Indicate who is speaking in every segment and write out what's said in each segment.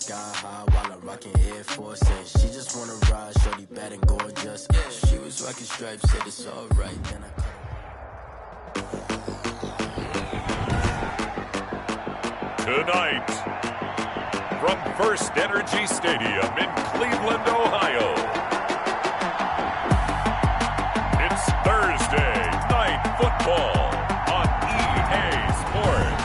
Speaker 1: sky high while I'm rocking Air Force. And she just wanna ride, shorty bad and gorgeous. She was rocking stripes, said it's alright. Then I
Speaker 2: Tonight, from First Energy Stadium in Cleveland, Ohio, it's Thursday Night Football on EA Sports.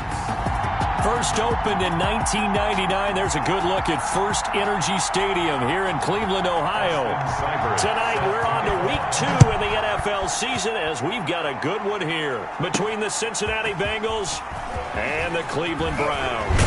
Speaker 3: First opened in 1999. There's a good look at First Energy Stadium here in Cleveland, Ohio. Tonight, we're on to week 2 in the NFL season as we've got a good one here between the Cincinnati Bengals and the Cleveland Browns.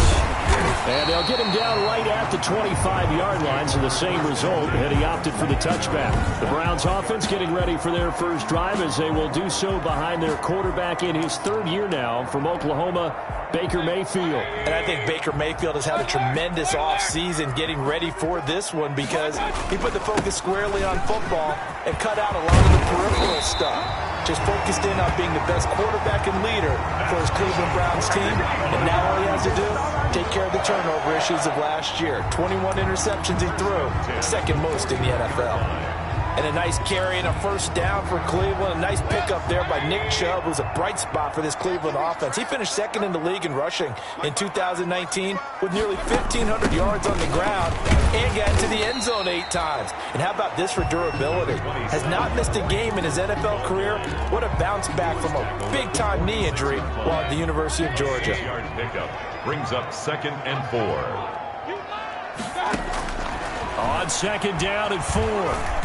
Speaker 3: And they'll get him down right at the 25-yard line, so the same result, and he opted for the touchback. The Browns offense getting ready for their first drive as they will do so behind their quarterback in his 3rd year now from Oklahoma, Baker Mayfield.
Speaker 4: And I think Baker Mayfield has had a tremendous offseason getting ready for this one because he put the focus squarely on football and cut out a lot of the peripheral stuff. Just focused in on being the best quarterback and leader for his Cleveland Browns team. And now all he has to do, take care of the turnover issues of last year. 21 interceptions he threw, 2nd most in the NFL. And a nice carry and a first down for Cleveland. A nice pickup there by Nick Chubb, who's a bright spot for this Cleveland offense. He finished 2nd in the league in rushing in 2019 with nearly 1,500 yards on the ground and got into the end zone 8 times. And how about this for durability? Has not missed a game in his NFL career. What a bounce back from a big-time knee injury while at the University of Georgia.
Speaker 2: Yard pickup brings up 2nd and 4.
Speaker 3: On 2nd down and 4,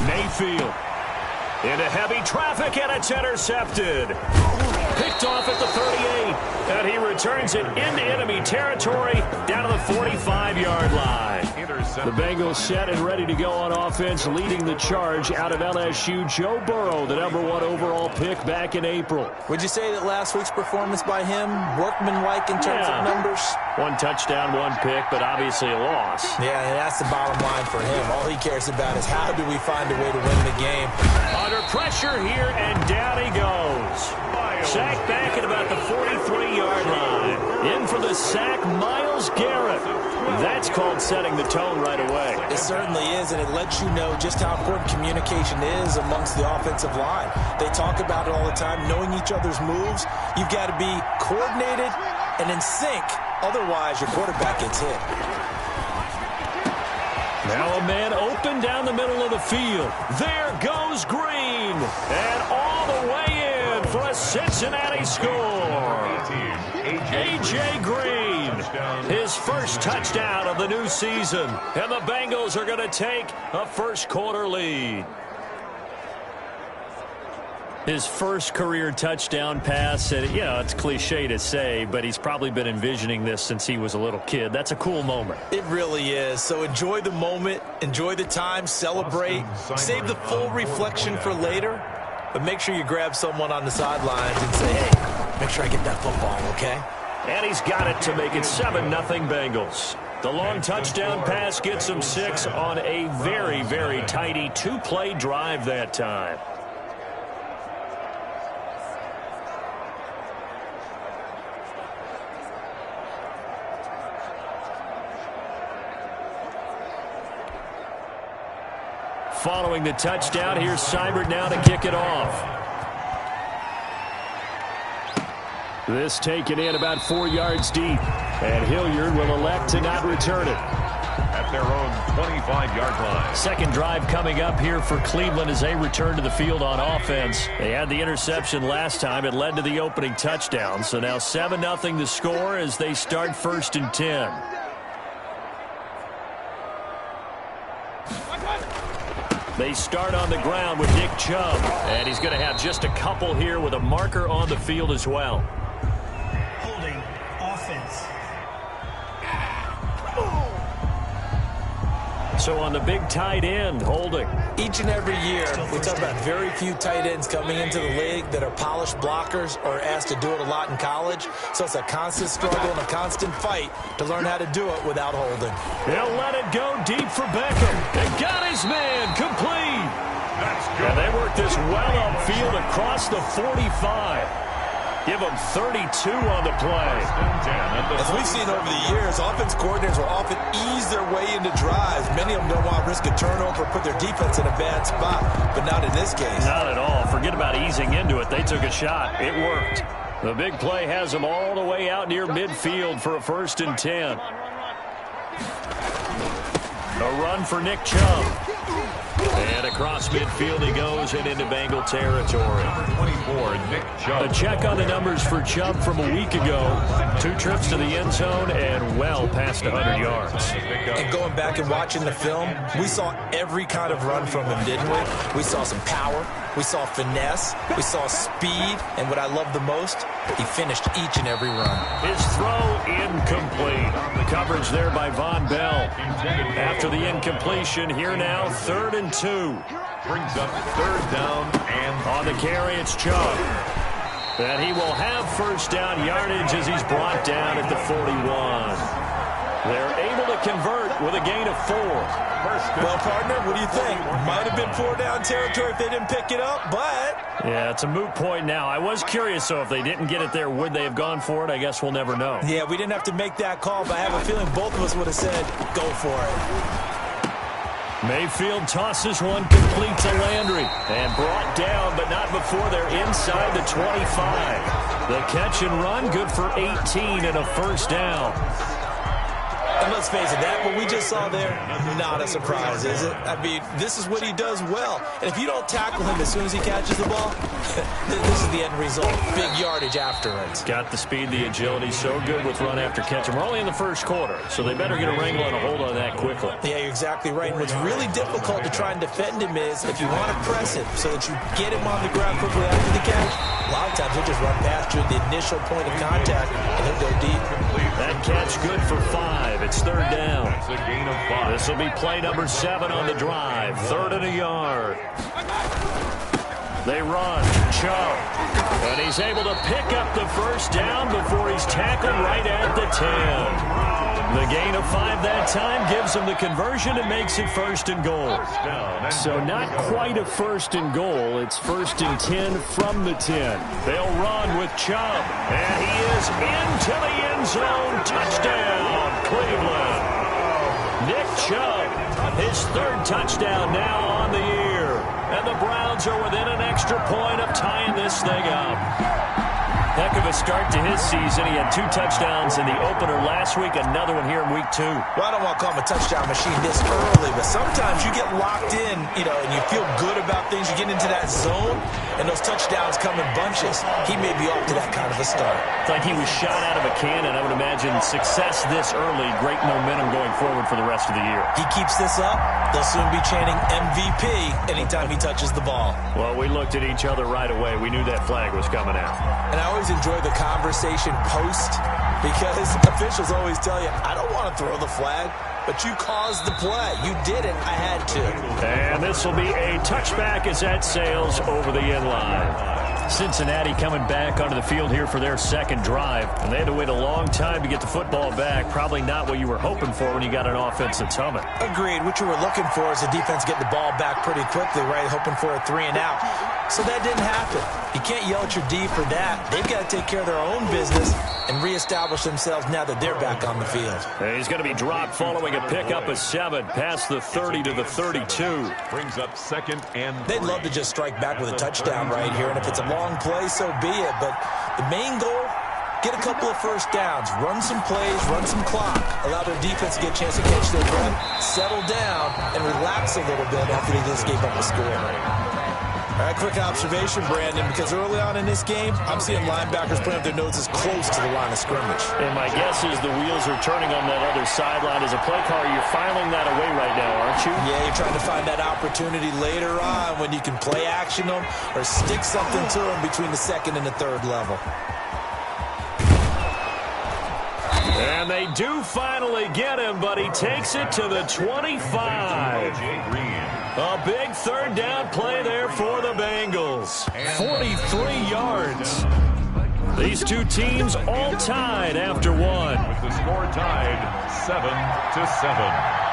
Speaker 3: Mayfield into heavy traffic, and it's intercepted. Picked off at the 38, and he returns it into enemy territory down to the 45-yard line. The Bengals set and ready to go on offense, leading the charge out of LSU, Joe Burrow, the #1 overall pick back in April.
Speaker 4: Would you say that last week's performance by him, workmanlike in terms of numbers?
Speaker 3: 1 touchdown, 1 pick, but obviously a loss.
Speaker 4: Yeah, and that's the bottom line for him. All he cares about is how do we find a way to win the game.
Speaker 3: Under pressure here, and down he goes. Sacked back at about the 43-yard line. In for the sack, Myles Garrett. That's called setting the tone right away.
Speaker 4: It certainly is, and it lets you know just how important communication is amongst the offensive line. They talk about it all the time, knowing each other's moves. You've got to be coordinated and in sync. Otherwise, your quarterback gets hit.
Speaker 3: Now a man open down the middle of the field. There goes Green. And all the way in for a Cincinnati score. A.J. Green, his first touchdown of the new season. And the Bengals are going to take a first-quarter lead. His first career touchdown pass, and it's cliche to say, but he's probably been envisioning this since he was a little kid. That's a cool moment.
Speaker 4: It really is. So enjoy the moment, enjoy the time, celebrate, save the full reflection for later, but make sure you grab someone on the sidelines and say, hey, make sure I get that football, okay?
Speaker 3: And he's got it to make it 7-0 Bengals. The long touchdown pass gets him 6 on a very, very tidy 2-play drive that time. Following the touchdown, here's Seibert now to kick it off. This taken in about 4 yards deep, and Hilliard will elect to not return it.
Speaker 2: At their own 25-yard line.
Speaker 3: Second drive coming up here for Cleveland as they return to the field on offense. They had the interception last time. It led to the opening touchdown. So now 7-0 the score as they start 1st and 10. They start on the ground with Nick Chubb, and he's going to have just a couple here with a marker on the field as well.
Speaker 5: Holding offense.
Speaker 3: So on the big tight end, holding.
Speaker 4: Each and every year, we talk about very few tight ends coming into the league that are polished blockers or asked to do it a lot in college. So it's a constant struggle and a constant fight to learn how to do it without holding.
Speaker 3: He'll let it go deep for Beckham. And got his man complete. And they work this well upfield across the 45. Give them 32 on the play.
Speaker 4: As we've seen over the years, offense coordinators will often ease their way into drives. Many of them don't want to risk a turnover or put their defense in a bad spot, but not in this case.
Speaker 3: Not at all. Forget about easing into it. They took a shot. It worked. The big play has them all the way out near midfield for a 1st and 10. A run for Nick Chubb. And across midfield he goes and into Bengal territory.
Speaker 2: Number 24, Nick Chubb.
Speaker 3: A check on the numbers for Chubb from a week ago. 2 trips to the end zone and well past 100 yards.
Speaker 4: And going back and watching the film, we saw every kind of run from him, didn't we? We saw some power. We saw finesse. We saw speed. And what I love the most, he finished each and every run.
Speaker 3: His throw incomplete. Coverage there by Von Bell. After the incompletion, here now, 3rd and 2.
Speaker 2: Brings up 3rd down and
Speaker 3: on the carry, it's Chubb. And he will have 1st down yardage as he's brought down at the 41. They're able to convert with a gain of 4.
Speaker 4: Well, partner, what do you think? Might have been 4 down territory if they didn't pick it up, but...
Speaker 3: Yeah, it's a moot point now. I was curious, so if they didn't get it there, would they have gone for it? I guess we'll never know.
Speaker 4: Yeah, we didn't have to make that call, but I have a feeling both of us would have said, go for it.
Speaker 3: Mayfield tosses one complete to Landry. And brought down, but not before they're inside the 25. The catch and run, good for 18 and a 1st down.
Speaker 4: And let's face it, that what we just saw there, not a surprise, is it? I mean, this is what he does well. And if you don't tackle him as soon as he catches the ball, this is the end result. Big yardage after it.
Speaker 3: Got the speed, the agility, so good with run after catch. And we're only in the 1st quarter, so they better get a wrangle and a hold on that quickly.
Speaker 4: Yeah, you're exactly right. And what's really difficult to try and defend him is if you want to press him so that you get him on the ground quickly after the catch, a lot of times he'll just run past you at the initial point of contact, and he'll go deep.
Speaker 3: That catch good for 5. It's 3rd down.
Speaker 2: that's a gain of 5.
Speaker 3: This will be play number 7 on the drive. 3rd and a yard. They run. Chubb. And he's able to pick up the 1st down before he's tackled right at the 10. The gain of 5 that time gives him the conversion and makes it 1st and goal. So not quite a 1st and goal. It's 1st and 10 from the 10. They'll run with Chubb. And he is into the end zone. Touchdown, Cleveland. Nick Chubb, his 3rd touchdown now on the year. And the Browns are within an extra point of tying this thing up. Heck of a start to his season. He had 2 touchdowns in the opener last week, another one here in week 2.
Speaker 4: Well, I don't want to call him a touchdown machine this early, but sometimes you get locked in, and you feel good about things. You get into that zone, and those touchdowns come in bunches. He may be off to that kind of a start.
Speaker 3: It's like he was shot out of a cannon. I would imagine success this early, great momentum going forward for the rest of the year.
Speaker 4: He keeps this up, they'll soon be chanting MVP anytime he touches the ball.
Speaker 3: Well, we looked at each other right away. We knew that flag was coming out.
Speaker 4: And I always enjoy the conversation post because officials always tell you, I don't want to throw the flag, but you caused the play. You did it. I had to.
Speaker 3: And this will be a touchback as that sails over the end line. Cincinnati coming back onto the field here for their 2nd drive. And they had to wait a long time to get the football back. Probably not what you were hoping for when you got an offense that's humming.
Speaker 4: Agreed. What you were looking for is the defense getting the ball back pretty quickly, right? Hoping for a 3 and out. So that didn't happen. You can't yell at your D for that. They've got to take care of their own business and reestablish themselves now that they're back on the field.
Speaker 3: And he's going to be dropped following a pickup of 7 past the 30 to the 32.
Speaker 2: Brings up 2nd and 3.
Speaker 4: They'd love to just strike back with a touchdown right here, and if it's a long play, so be it. But the main goal, get a couple of 1st downs, run some plays, run some clock, allow their defense to get a chance to catch their breath, settle down, and relax a little bit after they just gave up a score. All right, quick observation, Brandon, because early on in this game, I'm seeing linebackers putting up their noses close to the line of scrimmage.
Speaker 3: And my guess is the wheels are turning on that other sideline. As a play caller, you're filing that away right now, aren't you?
Speaker 4: Yeah, you're trying to find that opportunity later on when you can play action them or stick something to them between the 2nd and the 3rd level.
Speaker 3: And they do finally get him, but he takes it to the 25. A big 3rd down play there for the Bengals. 43 yards. These 2 teams all tied after 1.
Speaker 2: With the score tied 7-7.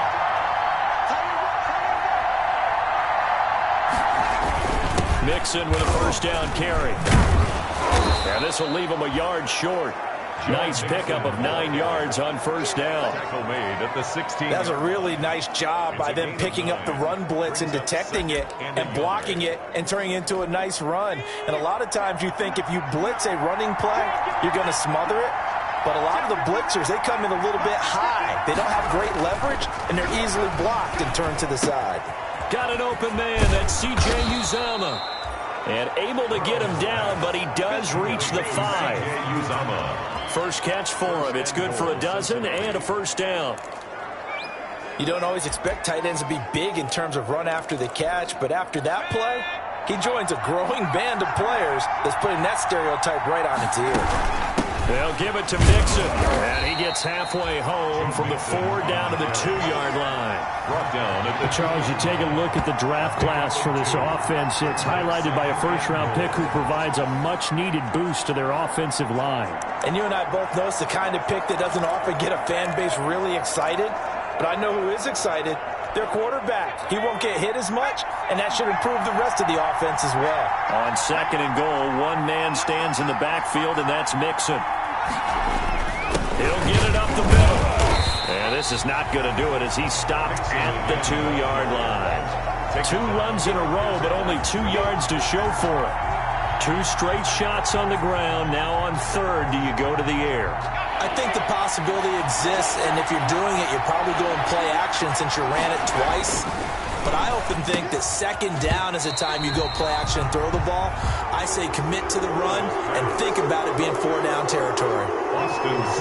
Speaker 3: Mixon with a first down carry. And this will leave him a yard short. Nice pickup of 9 yards on first down.
Speaker 2: Tackle made at the 16.
Speaker 4: That's a really nice job by them picking up the run blitz and detecting it and blocking it and turning it into a nice run. And a lot of times you think if you blitz a running play, you're going to smother it. But a lot of the blitzers, they come in a little bit high. They don't have great leverage, and they're easily blocked and turned to the side.
Speaker 3: Got an open man. That's C.J. Uzomah. And able to get him down, but he does reach the 5. First catch for him. It's good for a dozen and a first down.
Speaker 4: You don't always expect tight ends to be big in terms of run after the catch, but after that play, he joins a growing band of players that's putting that stereotype right on its ear.
Speaker 3: They'll give it to Mixon, and he gets halfway home from the 4 down to the 2-yard line.
Speaker 2: Brought down at the
Speaker 6: Charles, you take a look at the draft class for this offense. It's highlighted by a first-round pick who provides a much-needed boost to their offensive line.
Speaker 4: And you and I both know it's the kind of pick that doesn't often get a fan base really excited. But I know who is excited. Their quarterback. He won't get hit as much, and that should improve the rest of the offense as well.
Speaker 3: On 2nd and goal, one man stands in the backfield, and that's Mixon. He'll get it up the middle. And this is not going to do it as he stopped at the 2-yard line. 2 runs in a row, but only 2 yards to show for it. 2 straight shots on the ground. Now on 3rd, do you go to the air?
Speaker 4: I think the possibility exists, and if you're doing it, you're probably going play action since you ran it twice. But I often think that 2nd down is the time you go play action and throw the ball. I say commit to the run and think about it being 4-down territory.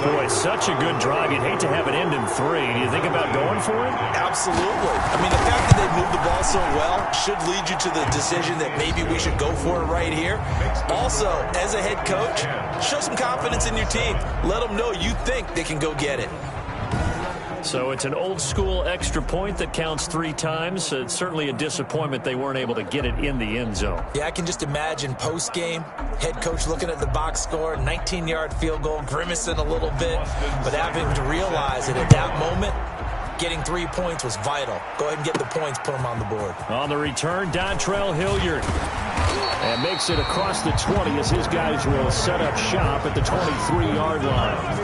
Speaker 3: Boy, such a good drive. You'd hate to have it end in 3. Do you think about going for it?
Speaker 4: Absolutely. I mean, the fact that they moved the ball so well should lead you to the decision that maybe we should go for it right here. Also, as a head coach, show some confidence in your team. Let them know you think they can go get it.
Speaker 3: So it's an old-school extra point that counts 3 times. It's certainly a disappointment they weren't able to get it in the end zone.
Speaker 4: Yeah, I can just imagine post-game, head coach looking at the box score, 19-yard field goal, grimacing a little bit, but having to realize that at that moment, getting 3 points was vital. Go ahead and get the points, put them on the board.
Speaker 3: On the return, Dontrell Hilliard. And makes it across the 20 as his guys will set up shop at the 23-yard line.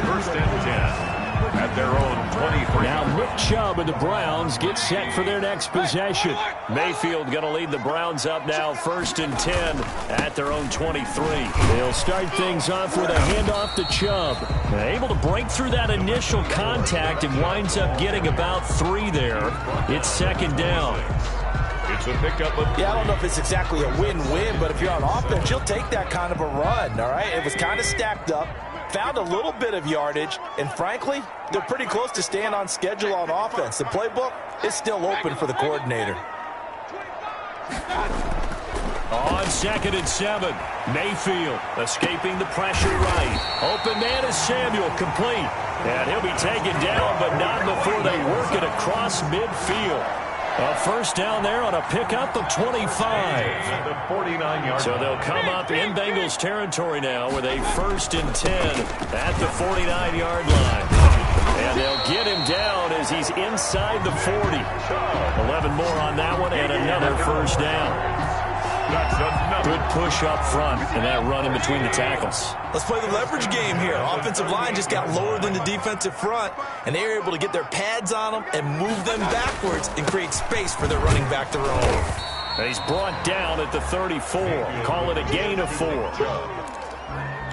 Speaker 2: First and 10. At their own 23.
Speaker 3: Now Nick Chubb and the Browns get set for their next possession. Mayfield going to lead the Browns up now 1st and 10 at their own 23. They'll start things off with a handoff to Chubb. Able to break through that initial contact and winds up getting about 3 there. It's 2nd down.
Speaker 2: It's a pickup of...
Speaker 4: Yeah, I don't know if it's exactly a win-win, but if you're on offense, you'll take that kind of a run, all right? It was kind of stacked up. Found a little bit of yardage, and frankly, they're pretty close to staying on schedule on offense. The playbook is still open for the coordinator.
Speaker 3: On 2nd and 7, Mayfield escaping the pressure right. Open man is Samuel, complete. And he'll be taken down, but not before they work it across midfield. A first down there on a pickup of 25. So they'll come up in Bengals territory now with a 1st and 10 at the 49-yard line. And they'll get him down as he's inside the 40. 11 more on that one and another first down. Good push up front and that run in between the tackles.
Speaker 4: Let's play the leverage game here. Offensive line just got lower than the defensive front, and they were able to get their pads on them and move them backwards and create space for their running back to run.
Speaker 3: And he's brought down at the 34. Call it a gain of 4.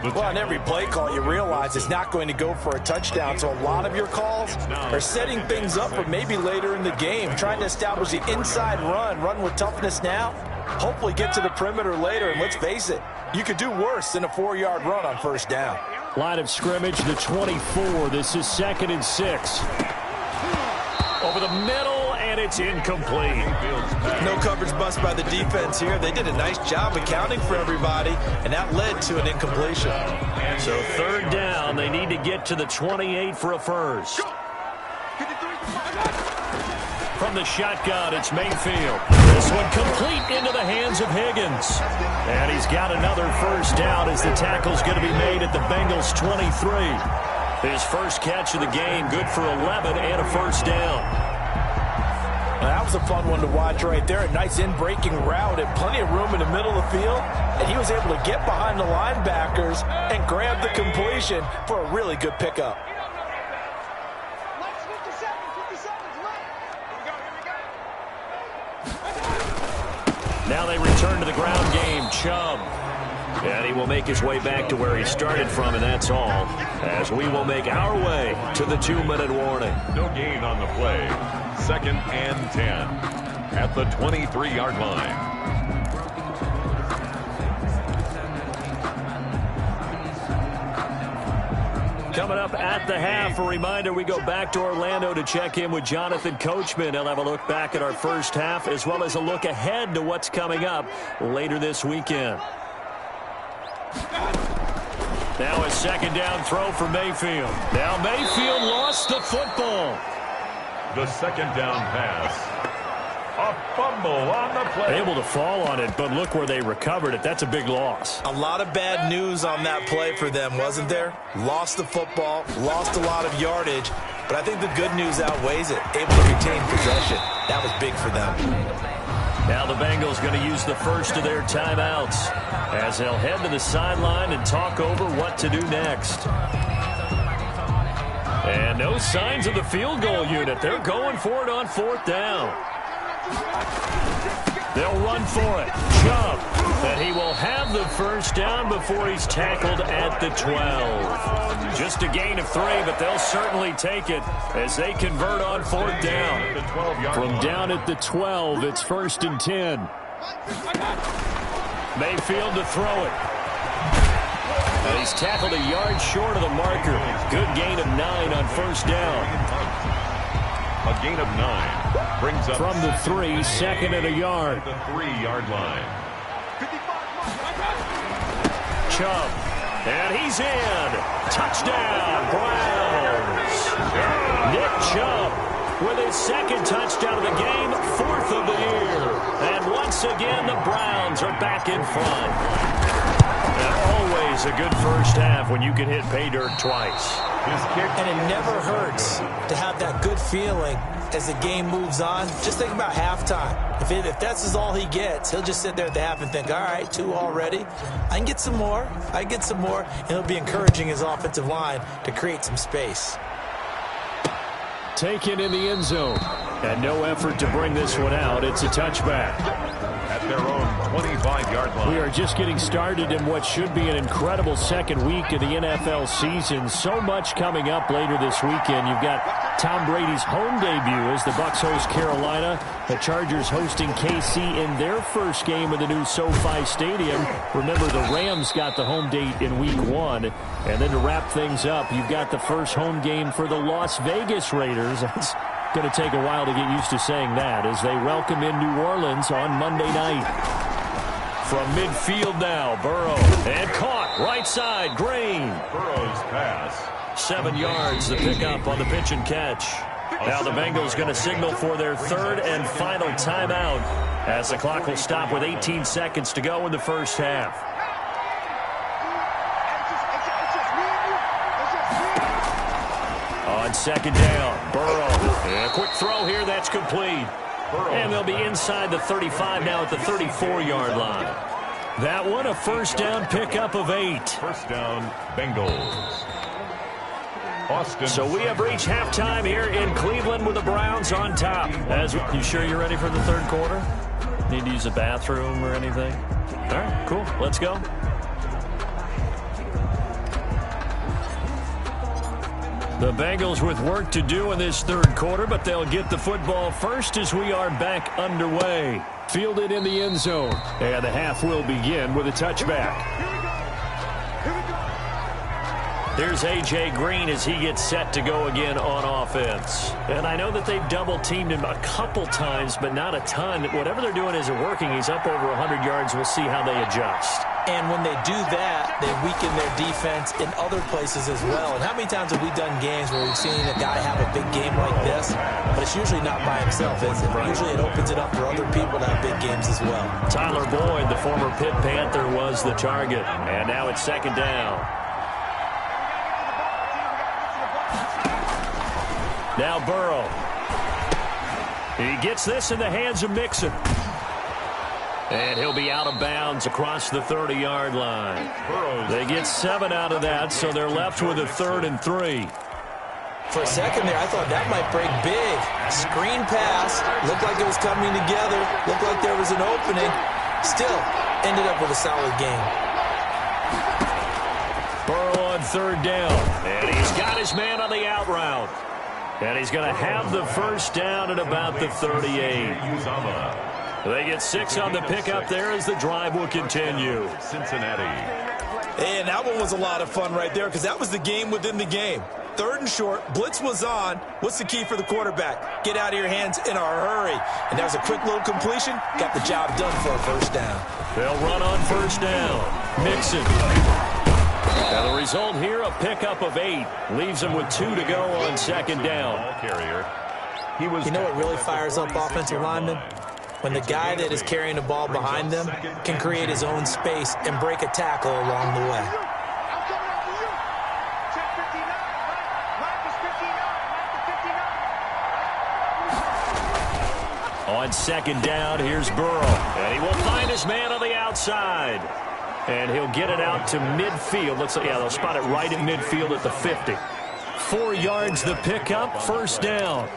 Speaker 4: Well, on every play call, you realize it's not going to go for a touchdown, so a lot of your calls are setting things up for maybe later in the game, trying to establish the inside run with toughness now, hopefully get to the perimeter later, and let's face it, you could do worse than a 4-yard run on first down.
Speaker 3: Line of scrimmage, the 24. This is 2nd and 6. Over the middle, and it's incomplete.
Speaker 4: No coverage bust by the defense here. They did a nice job accounting for everybody, and that led to an incompletion.
Speaker 3: So 3rd down, they need to get to the 28 for a first. From the shotgun, it's Mayfield. This one complete into the hands of Higgins. And he's got another first down as the tackle's going to be made at the Bengals 23. His first catch of the game, good for 11 and a first down.
Speaker 4: That was a fun one to watch right there. A nice in-breaking route and plenty of room in the middle of the field. And he was able to get behind the linebackers and grab the completion for a really good pickup.
Speaker 3: Now they return to the ground game. Chubb. And he will make his way back to where he started from, and that's all, as we will make our way to the 2-minute warning.
Speaker 2: No gain on the play. 2nd and 10 at the 23-yard line.
Speaker 3: Coming up at the half, a reminder, we go back to Orlando to check in with Jonathan Coachman. He'll have a look back at our first half as well as a look ahead to what's coming up later this weekend. Now a 2nd down throw for Mayfield. Now Mayfield lost the football.
Speaker 2: The 2nd down pass. A fumble on the play.
Speaker 6: Able to fall on it, but look where they recovered it. That's a big loss.
Speaker 4: A lot of bad news on that play for them, wasn't there? Lost the football, lost a lot of yardage, but I think the good news outweighs it. Able to retain possession. That was big for them.
Speaker 3: Now the Bengals going to use the first of their timeouts as they'll head to the sideline and talk over what to do next. And no signs of the field goal unit. They're going for it on 4th down. They'll run for it. Chubb. And he will have the first down before he's tackled at the 12. Just a gain of 3, but they'll certainly take it as they convert on 4th down. From down at the 12, it's 1st and 10. Mayfield to throw it. And he's tackled a yard short of the marker. Good gain of 9 on 1st down.
Speaker 2: A gain of 9. Brings up
Speaker 6: from the 3, 2nd and a yard.
Speaker 2: At the 3-yard line.
Speaker 3: Chubb. And he's in. Touchdown, Browns. Nick Chubb with his 2nd touchdown of the game, 4th of the year. And once again, the Browns are back in front. And always a good first half when you can hit pay dirt twice.
Speaker 4: And it never hurts to have that good feeling as the game moves on. Just think about halftime. If that's all he gets, he'll just sit there at the half and think, all right, 2 already. I can get some more. I get some more. And he'll be encouraging his offensive line to create some space.
Speaker 6: Taken in the end zone. And no effort to bring this one out. It's a touchback.
Speaker 2: At their own 25-yard line.
Speaker 6: We are just getting started in what should be an incredible 2nd week of the NFL season. So much coming up later this weekend. You've got Tom Brady's home debut as the Bucs host Carolina. The Chargers hosting KC in their first game of the new SoFi Stadium. Remember, the Rams got the home date in week 1. And then to wrap things up, you've got the first home game for the Las Vegas Raiders. That's going to take a while to get used to saying that as they welcome in New Orleans on Monday night. From midfield now, Burrow. And caught right side, Green.
Speaker 2: Burrow's pass.
Speaker 3: 7 yards, the pickup on the pitch and catch. Now the Bengals going to signal for their 3rd and final timeout as the clock will stop with 18 seconds to go in the first half. On 2nd down, Burrow. And a quick throw here, that's complete. And they'll be inside the 35 now at the 34-yard line. That one, a first down pickup of 8.
Speaker 2: First down, Bengals. Austin.
Speaker 3: So we have reached halftime here in Cleveland with the Browns on top. You sure you're ready for the 3rd quarter? Need to use a bathroom or anything? All right, cool. Let's go. The Bengals with work to do in this 3rd quarter, but they'll get the football first as we are back underway. Fielded in the end zone. And the half will begin with a touchback. Here's A.J. Green as he gets set to go again on offense. And I know that they've double-teamed him a couple times, but not a ton. Whatever they're doing isn't working. He's up over 100 yards. We'll see how they adjust.
Speaker 4: And when they do that, they weaken their defense in other places as well. And how many times have we done games where we've seen a guy have a big game like this, but it's usually not by himself, is it? Usually it opens it up for other people to have big games as well.
Speaker 3: Tyler Boyd, the former Pitt Panther, was the target. And now it's 2nd down. Now Burrow. He gets this in the hands of Mixon. And he'll be out of bounds across the 30-yard line. They get 7 out of that, so they're left with a 3rd and 3.
Speaker 4: For a second there, I thought that might break big. Screen pass. Looked like it was coming together. Looked like there was an opening. Still, ended up with a solid game.
Speaker 3: Burrow on 3rd down. And he's got his man on the out route. And he's going to have the first down at about the 38. They get 6 on the pickup there as the drive will continue.
Speaker 2: Cincinnati.
Speaker 4: And that one was a lot of fun right there because that was the game within the game. 3rd and short, blitz was on. What's the key for the quarterback? Get out of your hands in a hurry. And that was a quick little completion. Got the job done for a first down.
Speaker 3: They'll run on first down. Mixon. Now the result here, a pickup of 8. Leaves him with 2 to go on 2nd down.
Speaker 4: You know what really fires up offensive linemen? When the guy that is carrying the ball behind them can create his own space and break a tackle along the way.
Speaker 3: On 2nd down, here's Burrow. And he will find his man on the outside. And he'll get it out to midfield. Looks like, yeah, they'll spot it right at midfield at the 50. 4 yards the pickup, first down.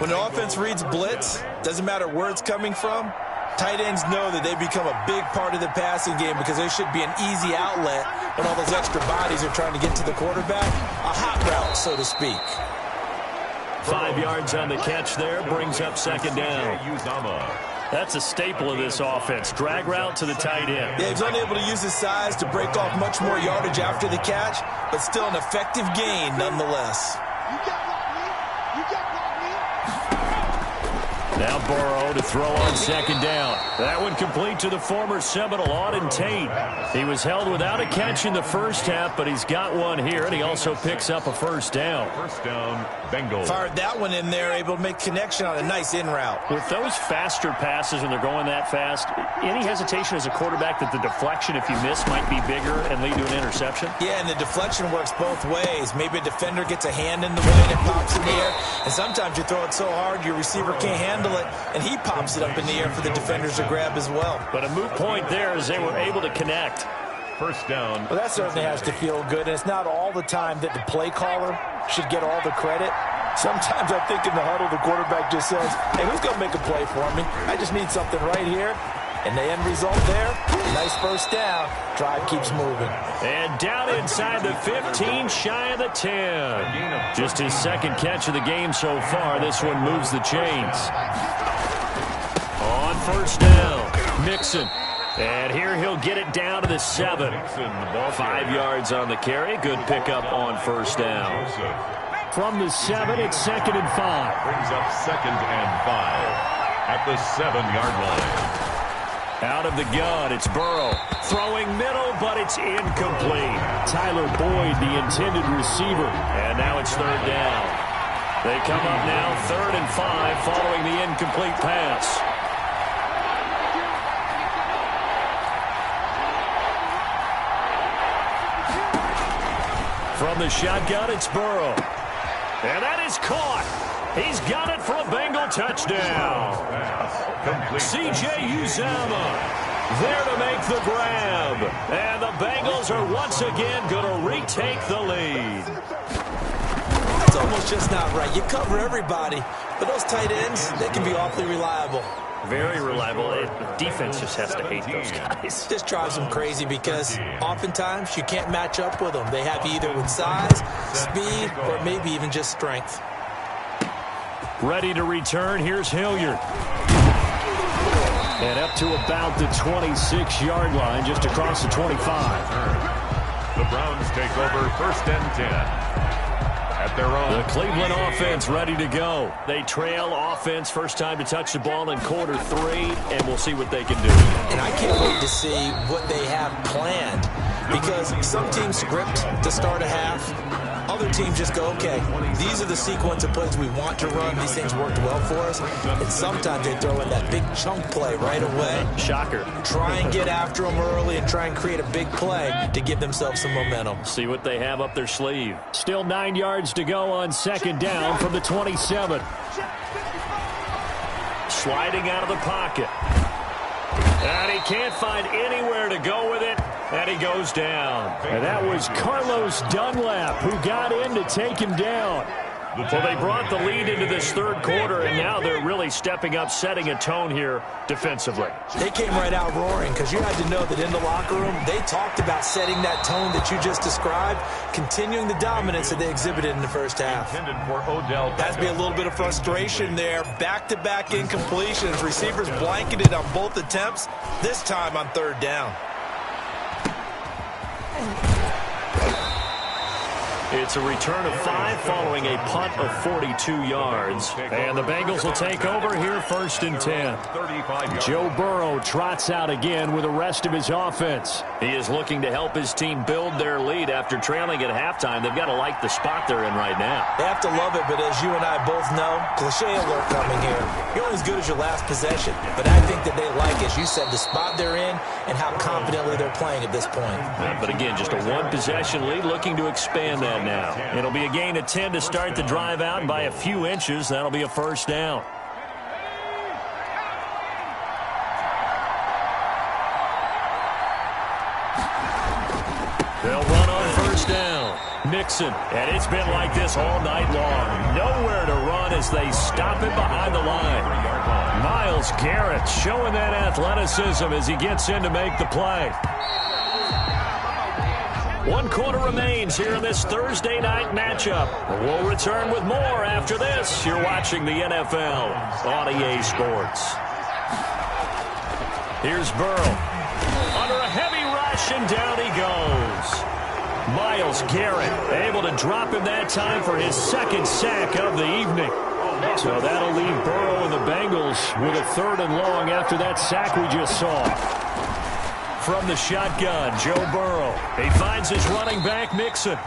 Speaker 4: When the offense reads blitz, doesn't matter where it's coming from, tight ends know that they become a big part of the passing game because there should be an easy outlet when all those extra bodies are trying to get to the quarterback. A hot route, so to speak.
Speaker 3: 5 yards on the catch there, brings up 2nd down. That's a staple of this offense. Drag route to the tight end.
Speaker 4: Yeah, he's unable to use his size to break off much more yardage after the catch, but still an effective gain nonetheless.
Speaker 3: Now Burrow to throw on 2nd down. That one complete to the former Seminole, Auden Tate. He was held without a catch in the first half, but he's got one here, and he also picks up a first down.
Speaker 2: First down, Bengals.
Speaker 4: Fired that one in there, able to make connection on a nice in route.
Speaker 6: With those faster passes when they're going that fast, any hesitation as a quarterback that the deflection, if you miss, might be bigger and lead to an interception?
Speaker 4: Yeah, and the deflection works both ways. Maybe a defender gets a hand in the way and it pops in the air, and sometimes you throw it so hard your receiver can't handle it, and he pops it up in the air for the defenders to grab as well.
Speaker 6: But a moot point there as they were able to connect.
Speaker 2: First down.
Speaker 4: Well, that certainly has to feel good, and it's not all the time that the play caller should get all the credit. Sometimes I think in the huddle the quarterback just says, hey, who's going to make a play for me? I just need something right here. And the end result there, nice first down. Drive keeps moving.
Speaker 3: And down inside the 15, shy of the 10. Just his 2nd catch of the game so far. This one moves the chains. On first down, Mixon. And here he'll get it down to the 7. 5 yards on the carry. Good pickup on first down.
Speaker 6: From the 7, it's 2nd and 5.
Speaker 2: Brings up 2nd and 5 at the 7-yard line.
Speaker 3: Out of the gun, it's Burrow. Throwing middle, but it's incomplete.
Speaker 6: Tyler Boyd, the intended receiver.
Speaker 3: And now it's 3rd down. They come up now 3rd and 5 following the incomplete pass. From the shotgun, it's Burrow. And that is caught. He's got it for a Bengal touchdown. C.J. Uzomah there to make the grab. And the Bengals are once again going to retake the lead.
Speaker 4: That's almost just not right. You cover everybody, but those tight ends, they can be awfully reliable.
Speaker 6: Very reliable. The defense just has to hate those guys.
Speaker 4: This drives them crazy because oftentimes you can't match up with them. They have either with size, speed, or maybe even just strength.
Speaker 3: Ready to return, here's Hilliard. And up to about the 26-yard line, just across the 25.
Speaker 2: The Browns take over 1st and 10. At their own.
Speaker 3: The Cleveland offense ready to go. They trail offense, first time to touch the ball in quarter 3, and we'll see what they can do.
Speaker 4: And I can't wait to see what they have planned because some teams script to start a half. Other teams just go, okay, these are the sequence of plays we want to run. These things worked well for us. And sometimes they throw in that big chunk play right away.
Speaker 6: Shocker.
Speaker 4: Try and get after them early and try and create a big play to give themselves some momentum.
Speaker 3: See what they have up their sleeve.
Speaker 6: Still 9 yards to go on 2nd down from the 27.
Speaker 3: sliding out of the pocket. And he can't find anywhere to go with it, and he goes down.
Speaker 6: And that was Carlos Dunlap who got in to take him down.
Speaker 3: Well, they brought the lead into this third quarter, and now they're really stepping up, setting a tone here defensively.
Speaker 4: They came right out roaring because you had to know that in the locker room, they talked about setting that tone that you just described, continuing the dominance that they exhibited in the first half. That's be a little bit of frustration there. Back-to-back incompletions. Receivers blanketed on both attempts, this time on third down.
Speaker 3: It's a return of 5 following a punt of 42 yards. And the Bengals will take over here first and 10.
Speaker 6: Joe Burrow trots out again with the rest of his offense.
Speaker 3: He is looking to help his team build their lead after trailing at halftime. They've got to like the spot they're in right now.
Speaker 4: They have to love it, but as you and I both know, cliche alert coming here. You're only as good as your last possession. But I think that they like, as you said, the spot they're in and how confidently they're playing at this point.
Speaker 3: But again, just a one-possession lead, looking to expand that now. It'll be a gain of 10 to start the drive out, and by a few inches, that'll be a first down. They'll run on first down. Mixon, and it's been like this all night long. Nowhere to run as they stop him behind the line. Myles Garrett showing that athleticism as he gets in to make the play. 1 quarter remains here in this Thursday night matchup. We'll return with more after this. You're watching the NFL on EA Sports. Here's Burrow. Under a heavy rush, and down he goes. Myles Garrett able to drop him that time for his second sack of the evening. So that'll leave Burrow and the Bengals with a 3rd and long after that sack we just saw. From the shotgun, Joe Burrow. He finds his running back, Mixon.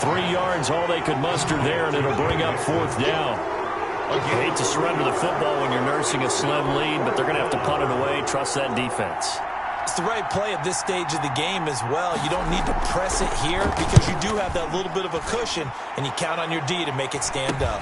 Speaker 3: 3 yards, all they could muster there, and it'll bring up 4th down. You hate to surrender the football when you're nursing a slim lead, but they're going to have to punt it away. Trust that defense.
Speaker 4: It's the right play at this stage of the game as well. You don't need to press it here because you do have that little bit of a cushion, and you count on your D to make it stand up.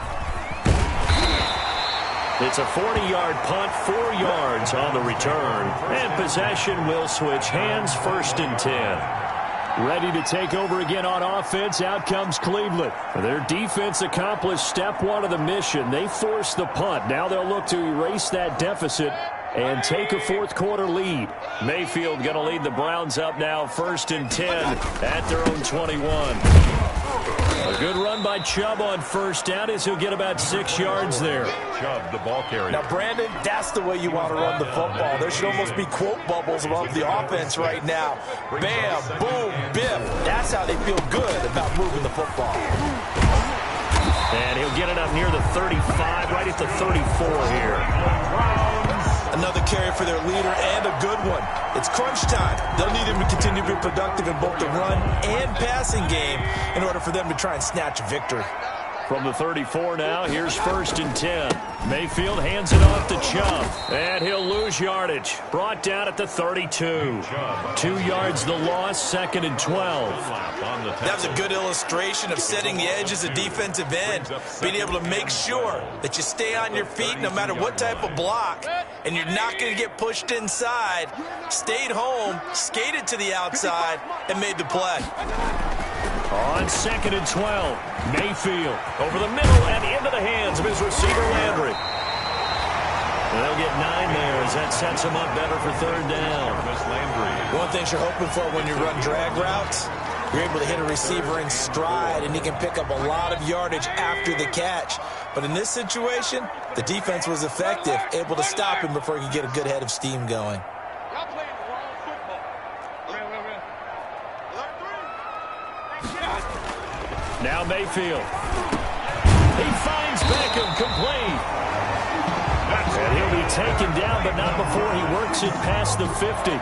Speaker 3: It's a 40-yard punt, 4 yards on the return. And possession will switch hands, 1st and 10.
Speaker 6: Ready to take over again on offense. Out comes Cleveland. Their defense accomplished step 1 of the mission. They forced the punt. Now they'll look to erase that deficit and take a 4th quarter lead.
Speaker 3: Mayfield going to lead the Browns up now, 1st and 10 at their own 21. A good run by Chubb on first down as he'll get about 6 yards there.
Speaker 2: Chubb, the ball carrier.
Speaker 4: Now, Brandon, that's the way you want to run the football. There should almost be quote bubbles above the offense right now. Bam, boom, biff. That's how they feel good about moving the football.
Speaker 3: And he'll get it up near the 35, right at the 34 here.
Speaker 4: Another carry for their leader, and a good one. It's crunch time. They'll need him to continue to be productive in both the run and passing game in order for them to try and snatch a victory.
Speaker 3: From the 34 now, here's 1st and 10. Mayfield hands it off to Chubb, and he'll lose yardage. Brought down at the 32. 2 yards the loss, 2nd and 12.
Speaker 4: That was a good illustration of setting the edge as a defensive end, being able to make sure that you stay on your feet no matter what type of block, and you're not going to get pushed inside. Stayed home, skated to the outside, and made the play.
Speaker 3: On 2nd and 12, Mayfield over the middle and into the hands of his receiver Landry. And they'll get 9 there as that sets him up better for 3rd down.
Speaker 4: One thing you're hoping for when you run drag routes, you're able to hit a receiver in stride, and he can pick up a lot of yardage after the catch. But in this situation, the defense was effective, able to stop him before he could get a good head of steam going.
Speaker 3: Now Mayfield. He finds Beckham complete. And he'll be taken down, but not before he works it past the 50.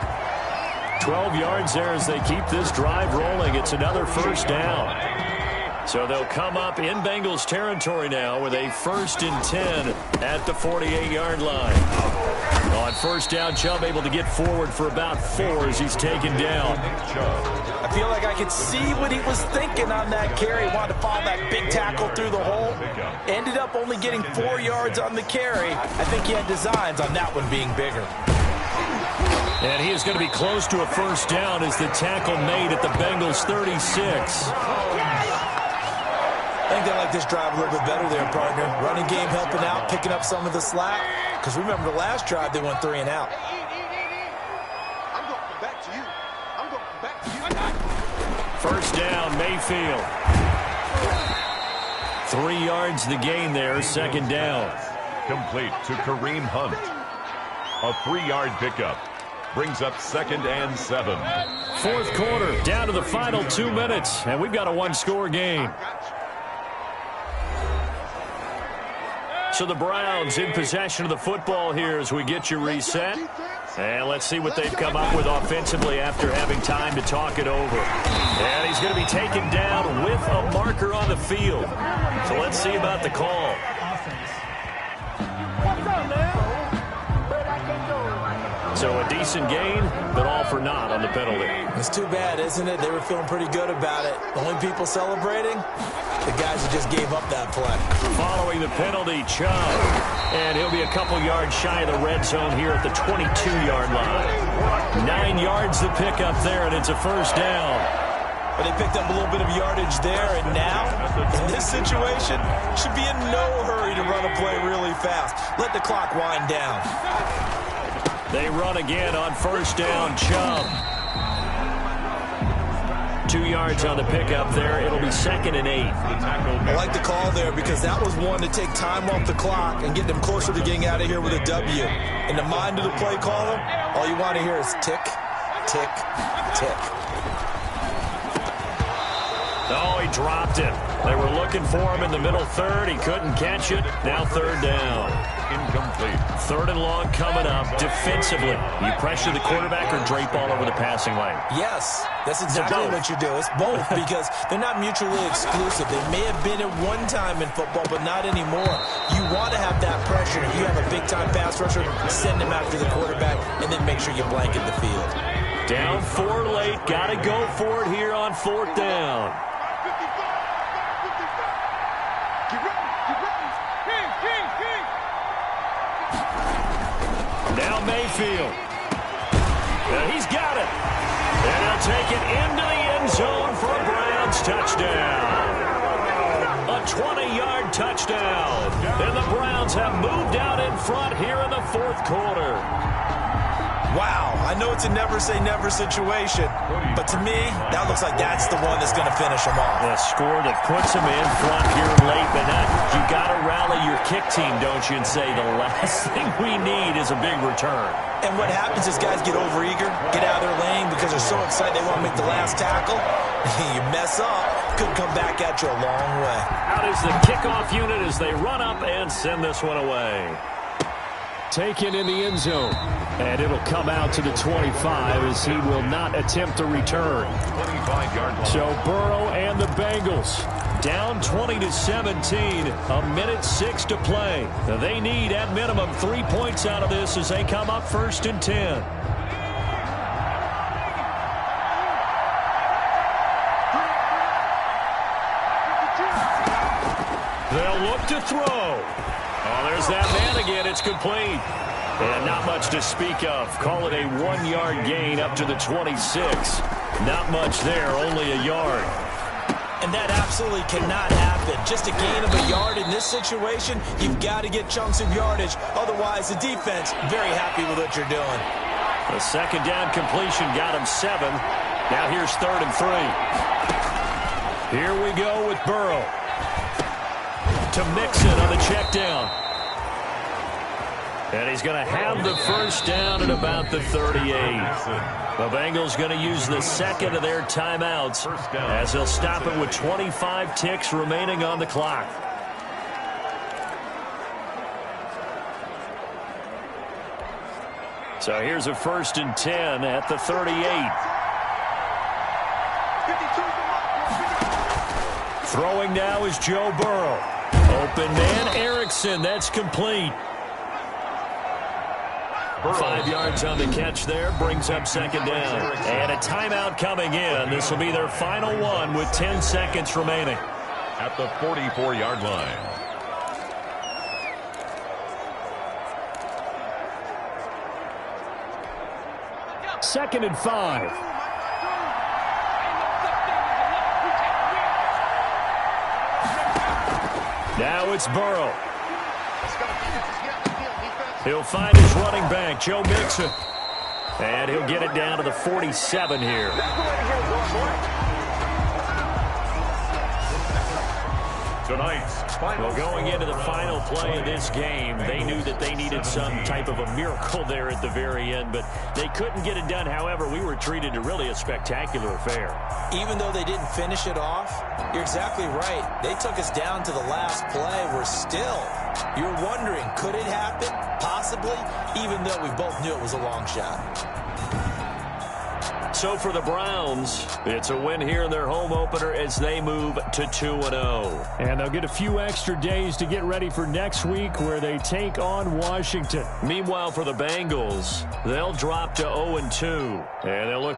Speaker 3: 12 yards there as they keep this drive rolling. It's another 1st down. So they'll come up in Bengals territory now with a 1st and 10 at the 48-yard line. On 1st down, Chubb able to get forward for about 4 as he's taken down.
Speaker 4: I I feel like I could see what he was thinking on that carry. Wanted to follow that big tackle through the hole. Ended up only getting 4 yards on the carry. I think he had designs on that one being bigger.
Speaker 6: And he is going to be close to a first down as the tackle made at the Bengals 36.
Speaker 4: I think they like this drive a little bit better there, partner. Running game helping out, picking up some of the slack. Because remember the last drive, they went 3 and out.
Speaker 6: First down, Mayfield. 3 yards the gain there, second down.
Speaker 2: Complete to Kareem Hunt. A 3-yard pickup. Brings up 2nd and 7.
Speaker 6: Fourth quarter, down to the final 2 minutes, and we've got a one-score game. So the Browns in possession of the football here as we get you reset. And let's see what they've come up with offensively after having time to talk it over. And he's going to be taken down with a marker on the field. So let's see about the call. So a decent gain, but all for naught on the penalty.
Speaker 4: It's too bad, isn't it? They were feeling pretty good about it. The only people celebrating, the guys who just gave up that play.
Speaker 6: Following the penalty, Chubb. And he'll be a couple yards shy of the red zone here at the 22-yard line. 9 yards to pick up there, and it's a first down.
Speaker 4: But they picked up a little bit of yardage there, and now, in this situation, should be in no hurry to run a play really fast. Let the clock wind down.
Speaker 6: They run again on first down, Chubb. 2 yards on the pickup there. It'll be 2nd and 8.
Speaker 4: I like the call there because that was one to take time off the clock and get them closer to getting out of here with a W. In the mind of the play caller, all you want to hear is tick, tick, tick.
Speaker 6: Oh, he dropped it. They were looking for him in the middle third. He couldn't catch it. Now third down.
Speaker 2: Incomplete.
Speaker 6: 3rd and long coming up. Defensively, you pressure the quarterback or drape all over the passing lane?
Speaker 4: Yes, that's exactly what you do. It's both because they're not mutually exclusive. They may have been at one time in football, but not anymore. You want to have that pressure. If you have a big-time pass rusher, send him after the quarterback, and then make sure you blanket the field.
Speaker 6: Down 4 late. Got to go for it here on 4th down. Now Mayfield. And he's got it. And he'll take it into the end zone for a Browns touchdown. A 20-yard touchdown. And the Browns have moved out in front here in the 4th quarter.
Speaker 4: Wow, I know it's a never-say-never situation, but to me, that looks like that's the one that's going to finish them off.
Speaker 6: A score that puts them in front here late, but now you got to rally your kick team, don't you, and say the last thing we need is a big return.
Speaker 4: And what happens is guys get overeager, get out of their lane because they're so excited they want to make the last tackle. You mess up, could come back at you a long way.
Speaker 6: Out is the kickoff unit as they run up and send this one away. Taken in the end zone. And it'll come out to the 25 as he will not attempt a return.
Speaker 2: 25-yard line.
Speaker 6: So Burrow and the Bengals down 20-17. 1:06 to play. They need at minimum 3 points out of this as they come up 1st and 10. They'll look to throw. Oh, there's that man again. It's complete. And not much to speak of. Call it a 1-yard gain up to the 26. Not much there, only a yard.
Speaker 4: And that absolutely cannot happen. Just a gain of a yard in this situation, you've got to get chunks of yardage. Otherwise, the defense, very happy with what you're doing.
Speaker 6: The 2nd down completion got him 7. Now here's 3rd and 3. Here we go with Burrow. To Mixon on the check down. And he's going to have the first down at about the 38. The Bengals going to use the 2nd of their timeouts as they'll stop it with 25 ticks remaining on the clock. So here's a 1st and 10 at the 38. Throwing now is Joe Burrow. Open man, Erickson. That's complete.
Speaker 3: 5 yards on the catch there, brings up second down. And a timeout coming in. This will be their final one with 10 seconds remaining.
Speaker 2: At the 44-yard line.
Speaker 6: Second and 5. Now it's Burrow. He'll find his running back, Joe Mixon. And he'll get it down to the 47 here. Well, going into the final play of this game, they knew that they needed some type of a miracle there at the very end, but they couldn't get it done. However, we were treated to really a spectacular affair.
Speaker 4: Even though they didn't finish it off, you're exactly right. They took us down to the last play. You're wondering, could it happen? Possibly, even though we both knew it was a long shot.
Speaker 3: So for the Browns, it's a win here in their home opener as they move to 2-0.
Speaker 6: And they'll get a few extra days to get ready for next week where they take on Washington.
Speaker 3: Meanwhile, for the Bengals, they'll drop to 0-2. And they'll look